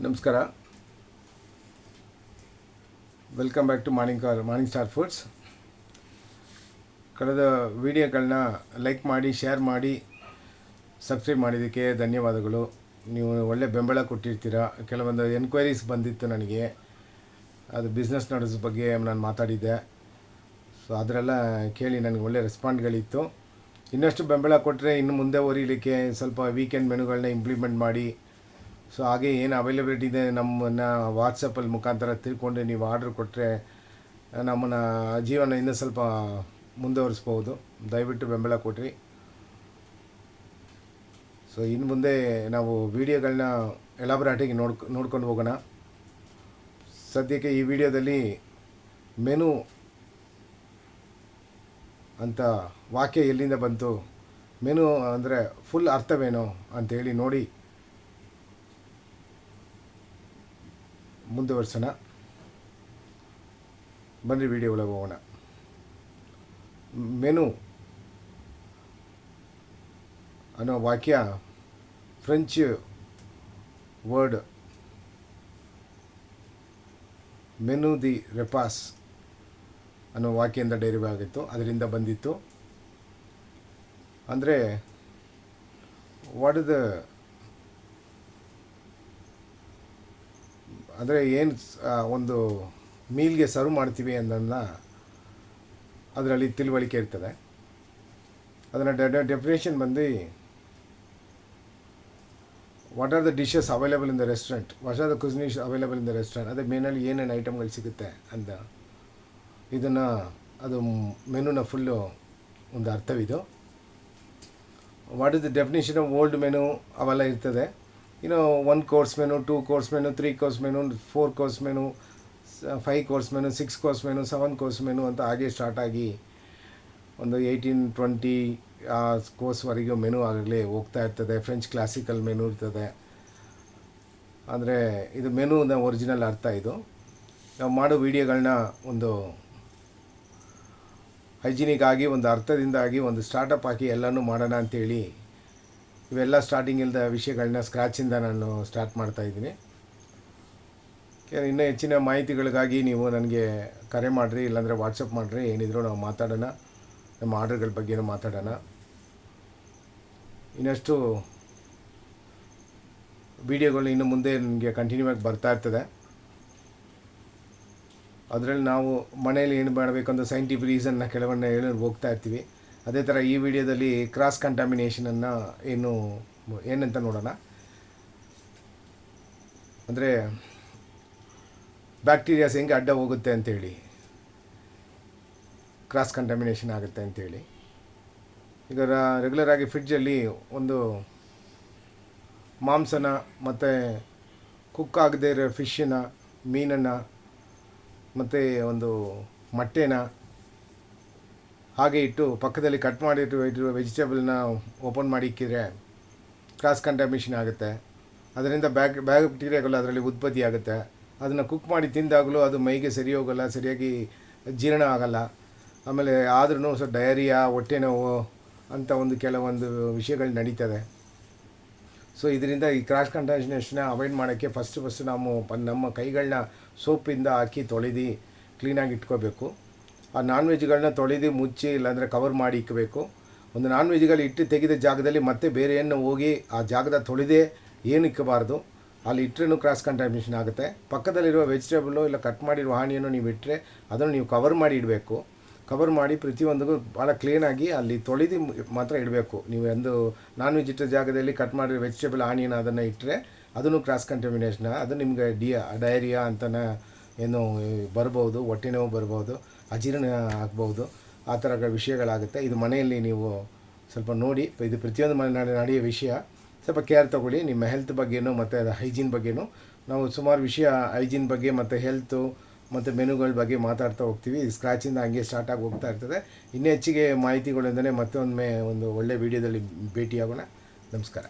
ನಮಸ್ಕಾರ. Welcome back to morning star foods. ಕಳೆದ ವಿಡಿಯೋಗಳನ್ನ ಲೈಕ್ ಮಾಡಿ, ಶೇರ್ ಮಾಡಿ, ಸಬ್ಸ್ಕ್ರೈಬ್ ಮಾಡಿದ್ದಕ್ಕೆ ಧನ್ಯವಾದಗಳು. ನೀವು ಒಳ್ಳೆ ಬೆಂಬಲ ಕೊಟ್ಟಿರ್ತೀರ. ಕೆಲವೊಂದು ಎನ್ಕ್ವೈರೀಸ್ ಬಂದಿತ್ತು ನನಗೆ, ಅದು ಬಿಸ್ನೆಸ್ ನಡೆಸೋ ಬಗ್ಗೆ ನಾನು ಮಾತಾಡಿದ್ದೆ. ಸೊ ಅದರೆಲ್ಲ ಕೇಳಿ ನನಗೆ ಒಳ್ಳೆ ರೆಸ್ಪಾಂಡ್ಗಳಿತ್ತು. ಇನ್ನಷ್ಟು ಬೆಂಬಲ ಕೊಟ್ಟರೆ ಇನ್ನು ಮುಂದೆ ಒರೀಲಿಕ್ಕೆ ಸ್ವಲ್ಪ ವೀಕೆಂಡ್ ಮೆನುಗಳನ್ನ ಇಂಪ್ಲಿಮೆಂಟ್ ಮಾಡಿ, ಸೊ ಹಾಗೆ ಏನು ಅವೈಲಬಿಲಿಟಿ ಇದೆ ನಮ್ಮನ್ನು ವಾಟ್ಸಪ್ಪಲ್ಲಿ ಮುಖಾಂತರ ತಿಳ್ಕೊಂಡು ನೀವು ಆರ್ಡ್ರ್ ಕೊಟ್ಟರೆ ನಮ್ಮನ್ನು ಜೀವನ ಇನ್ನೂ ಸ್ವಲ್ಪ ಮುಂದುವರಿಸ್ಬೋದು. ದಯವಿಟ್ಟು ಬೆಂಬಲ ಕೊಟ್ಟಿರಿ. ಸೊ ಇನ್ನು ಮುಂದೆ ನಾವು ವಿಡಿಯೋಗಳನ್ನ ಎಲಾಬ್ರೇಟಾಗಿ ನೋಡ್ಕೊಂಡು ಹೋಗೋಣ. ಸದ್ಯಕ್ಕೆ ಈ ವಿಡಿಯೋದಲ್ಲಿ ಮೆನು ಅಂತ ವಾಕ್ಯ ಎಲ್ಲಿಂದ ಬಂತು, ಮೆನು ಅಂದರೆ ಫುಲ್ ಅರ್ಥವೇನು ಅಂಥೇಳಿ ನೋಡಿ ಮುಂದುವರ್ಸೋಣ. ಬನ್ನಿ ವಿಡಿಯೋ ಒಳಗೆ ಹೋಗೋಣ. ಮೆನು ಅನ್ನೋ ವಾಕ್ಯ ಫ್ರೆಂಚ್ ವರ್ಡ್ ಮೆನು ದಿ ರೆಪಾಸ್ ಅನ್ನೋ ವಾಕ್ಯದಿಂದ ಡೈರಿವ್ ಆಗಿತ್ತು, ಅದರಿಂದ ಬಂದಿತ್ತು. ಅಂದರೆ ವಾಟ್ ಇಸ್ ದ ಅಂದರೆ ಏನು ಒಂದು ಮೀಲ್ಗೆ ಸರ್ವ್ ಮಾಡ್ತೀವಿ ಅನ್ನೋದನ್ನ ಅದರಲ್ಲಿ ತಿಳುವಳಿಕೆ ಇರ್ತದೆ. ಅದನ್ನು ಡೆಫಿನೇಷನ್ ಬಂದು what are the dishes available in the restaurant, what are the cuisines available in the restaurant, ಅದೇ ಮೆನಲ್ಲಿ ಏನೇನು ಐಟಮ್ಗಳು ಸಿಗುತ್ತೆ ಅಂತ ಇದನ್ನು ಅದು ಮೆನುನ ಫುಲ್ಲು ಒಂದು ಅರ್ಥವಿದು. What is the definition of old menu ಅವೆಲ್ಲ ಇರ್ತದೆ. 1 course menu, 2 course menu, 3 course menu, 4 course menu, 5 course menu, 6 course menu, 7 course menu ಅಂತ ಹಾಗೆ ಸ್ಟಾರ್ಟ್ ಆಗಿ ಒಂದು 18-20 ಕೋರ್ಸ್ವರೆಗೂ ಮೆನು ಆಗಲೇ ಹೋಗ್ತಾ ಇರ್ತದೆ. ಫ್ರೆಂಚ್ ಕ್ಲಾಸಿಕಲ್ ಮೆನು ಇರ್ತದೆ. ಅಂದರೆ ಇದು ಮೆನುನ ಒರಿಜಿನಲ್ ಅರ್ಥ. ಇದು ನಾವು ಮಾಡೋ ವಿಡಿಯೋಗಳನ್ನ ಒಂದು ಹೈಜಿನಿಕ್ ಆಗಿ, ಒಂದು ಅರ್ಥದಿಂದಾಗಿ, ಒಂದು ಸ್ಟಾರ್ಟಪ್ ಹಾಕಿ ಎಲ್ಲನೂ ಮಾಡೋಣ ಅಂಥೇಳಿ ಇವೆಲ್ಲ ಸ್ಟಾರ್ಟಿಂಗ್ ಇಲ್ಲದ ವಿಷಯಗಳನ್ನ ಸ್ಕ್ರ್ಯಾಚಿಂದ ನಾನು ಸ್ಟಾರ್ಟ್ ಮಾಡ್ತಾಯಿದ್ದೀನಿ. ಇನ್ನೂ ಹೆಚ್ಚಿನ ಮಾಹಿತಿಗಳಿಗಾಗಿ ನೀವು ನನಗೆ ಕರೆ ಮಾಡಿರಿ, ಇಲ್ಲಾಂದರೆ ವಾಟ್ಸಪ್ ಮಾಡಿರಿ, ಏನಿದ್ರು ನಾವು ಮಾತಾಡೋಣ. ನಮ್ಮ ಆರ್ಡರ್ಗಳ ಬಗ್ಗೆನೂ ಮಾತಾಡೋಣ. ಇನ್ನಷ್ಟು ವಿಡಿಯೋಗಳು ಇನ್ನು ಮುಂದೆ ನನಗೆ ಕಂಟಿನ್ಯೂ ಆಗಿ ಬರ್ತಾ ಇರ್ತದೆ. ಅದರಲ್ಲಿ ನಾವು ಮನೇಲಿ ಏನು ಮಾಡಬೇಕಂತ ಸೈಂಟಿಫಿಕ್ ರೀಸನ್ನ ಕೆಲವನ್ನ ಹೇಳಿ ಹೋಗ್ತಾ ಇರ್ತೀವಿ. ಅದೇ ಥರ ಈ ವಿಡಿಯೋದಲ್ಲಿ ಕ್ರಾಸ್ ಕಂಟಾಮಿನೇಷನನ್ನು ಏನಂತ ನೋಡೋಣ. ಅಂದರೆ ಬ್ಯಾಕ್ಟೀರಿಯಾಸ್ ಹೆಂಗೆ ಅಡ್ಡ ಹೋಗುತ್ತೆ ಅಂಥೇಳಿ, ಕ್ರಾಸ್ ಕಂಟಾಮಿನೇಷನ್ ಆಗುತ್ತೆ ಅಂಥೇಳಿ. ಈಗ ರೆಗ್ಯುಲರಾಗಿ ಫ್ರಿಡ್ಜಲ್ಲಿ ಒಂದು ಮಾಂಸನ ಮತ್ತು ಕುಕ್ ಆಗದೇ ಇರೋ ಫಿಶ್ಶನ್ನ, ಮೀನನ್ನು ಮತ್ತು ಒಂದು ಮೊಟ್ಟೆನ ಹಾಗೆ ಇಟ್ಟು ಪಕ್ಕದಲ್ಲಿ ಕಟ್ ಮಾಡಿಟ್ಟಿರೋ ವೆಜಿಟೇಬಲ್ನ ಓಪನ್ ಮಾಡಿ ಇಕ್ಕಿದ್ರೆ ಕ್ರಾಸ್ ಕಂಟಾಮಿನೇಷನ್ ಆಗುತ್ತೆ. ಅದರಿಂದ ಬ್ಯಾಕ್ಟೀರಿಯಾಗಳು ಅದರಲ್ಲಿ ಉತ್ಪತ್ತಿ ಆಗುತ್ತೆ. ಅದನ್ನು ಕುಕ್ ಮಾಡಿ ತಿಂದಾಗಲೂ ಅದು ಮೈಗೆ ಸರಿ ಹೋಗೋಲ್ಲ, ಸರಿಯಾಗಿ ಜೀರ್ಣ ಆಗೋಲ್ಲ. ಆಮೇಲೆ ಆದ್ರೂ ಸ್ವಲ್ಪ ಡಯರಿಯಾ, ಹೊಟ್ಟೆ ನೋವು ಅಂತ ಕೆಲವೊಂದು ವಿಷಯಗಳು ನಡೀತದೆ. ಸೊ ಇದರಿಂದ ಈ ಕ್ರಾಸ್ ಕಂಟಾಮಿನೇಷನ್ನ ಅವಾಯ್ಡ್ ಮಾಡೋಕ್ಕೆ ಫಸ್ಟ್ ನಾವು ನಮ್ಮ ಕೈಗಳನ್ನ ಸೋಪಿಂದ ಹಾಕಿ ತೊಳೆದು ಕ್ಲೀನಾಗಿ ಇಟ್ಕೋಬೇಕು. ಆ ನಾನ್ ವೆಜ್ಗಳನ್ನ ತೊಳೆದು ಮುಚ್ಚಿ ಇಲ್ಲಾಂದರೆ ಕವರ್ ಮಾಡಿ ಇಕ್ಕಬೇಕು. ಒಂದು ನಾನ್ ವೆಜ್ಗಳು ಇಟ್ಟು ತೆಗೆದ ಜಾಗದಲ್ಲಿ ಮತ್ತೆ ಬೇರೆ ಏನು ಹೋಗಿ ಆ ಜಾಗದ ತೊಳೆದೇ ಏನು ಇಕ್ಕಬಾರ್ದು. ಅಲ್ಲಿ ಇಟ್ಟರೂ ಕ್ರಾಸ್ ಕಂಟಾಮಿನೇಷನ್ ಆಗುತ್ತೆ. ಪಕ್ಕದಲ್ಲಿರುವ ವೆಜಿಟೇಬಲು ಇಲ್ಲ ಕಟ್ ಮಾಡಿರುವ ಹಾನಿಯನ್ನು ನೀವು ಇಟ್ಟರೆ ಅದನ್ನು ನೀವು ಕವರ್ ಮಾಡಿ ಇಡಬೇಕು. ಕವರ್ ಮಾಡಿ ಪ್ರತಿಯೊಂದಿಗೂ ಭಾಳ ಕ್ಲೀನಾಗಿ ಅಲ್ಲಿ ತೊಳೆದು ಮಾತ್ರ ಇಡಬೇಕು. ನೀವು ಒಂದು ನಾನ್ ವೆಜ್ ಇಟ್ಟ ಜಾಗದಲ್ಲಿ ಕಟ್ ಮಾಡಿರೋ ವೆಜಿಟೇಬಲ್ ಹಾನಿಯನ್ನು ಅದನ್ನು ಇಟ್ಟರೆ ಅದನ್ನು ಕ್ರಾಸ್ ಕಂಟಾಮಿನೇಷನ್. ಅದು ನಿಮಗೆ ಡಯರಿಯಾ ಅಂತಲೇ ಏನೋ ಬರ್ಬೋದು, ಹೊಟ್ಟೆ ನೋವು ಬರ್ಬೋದು, ಅಜೀರ್ಣ ಆಗ್ಬೋದು, ಆ ಥರ ವಿಷಯಗಳಾಗುತ್ತೆ. ಇದು ಮನೆಯಲ್ಲಿ ನೀವು ಸ್ವಲ್ಪ ನೋಡಿ. ಇದು ಪ್ರತಿಯೊಂದು ಮನೆ ನಡೆಯೋ ವಿಷಯ. ಸ್ವಲ್ಪ ಕೇರ್ ತೊಗೊಳ್ಳಿ ನಿಮ್ಮ ಹೆಲ್ತ್ ಬಗ್ಗೆನೂ ಮತ್ತು ಹೈಜೀನ್ ಬಗ್ಗೆನೂ. ನಾವು ಸುಮಾರು ವಿಷಯ ಹೈಜೀನ್ ಬಗ್ಗೆ ಮತ್ತು ಹೆಲ್ತು ಮತ್ತು ಮೆನುಗಳ ಬಗ್ಗೆ ಮಾತಾಡ್ತಾ ಹೋಗ್ತೀವಿ. ಸ್ಕ್ರ್ಯಾಚಿಂದ ಹಂಗೆ ಸ್ಟಾರ್ಟ್ ಆಗಿ ಹೋಗ್ತಾ ಇರ್ತದೆ. ಇನ್ನೂ ಹೆಚ್ಚಿಗೆ ಮಾಹಿತಿಗಳಿಂದಲೇ ಮತ್ತೊಮ್ಮೆ ಒಂದು ಒಳ್ಳೆಯ ವಿಡಿಯೋದಲ್ಲಿ ಭೇಟಿಯಾಗೋಣ. ನಮಸ್ಕಾರ.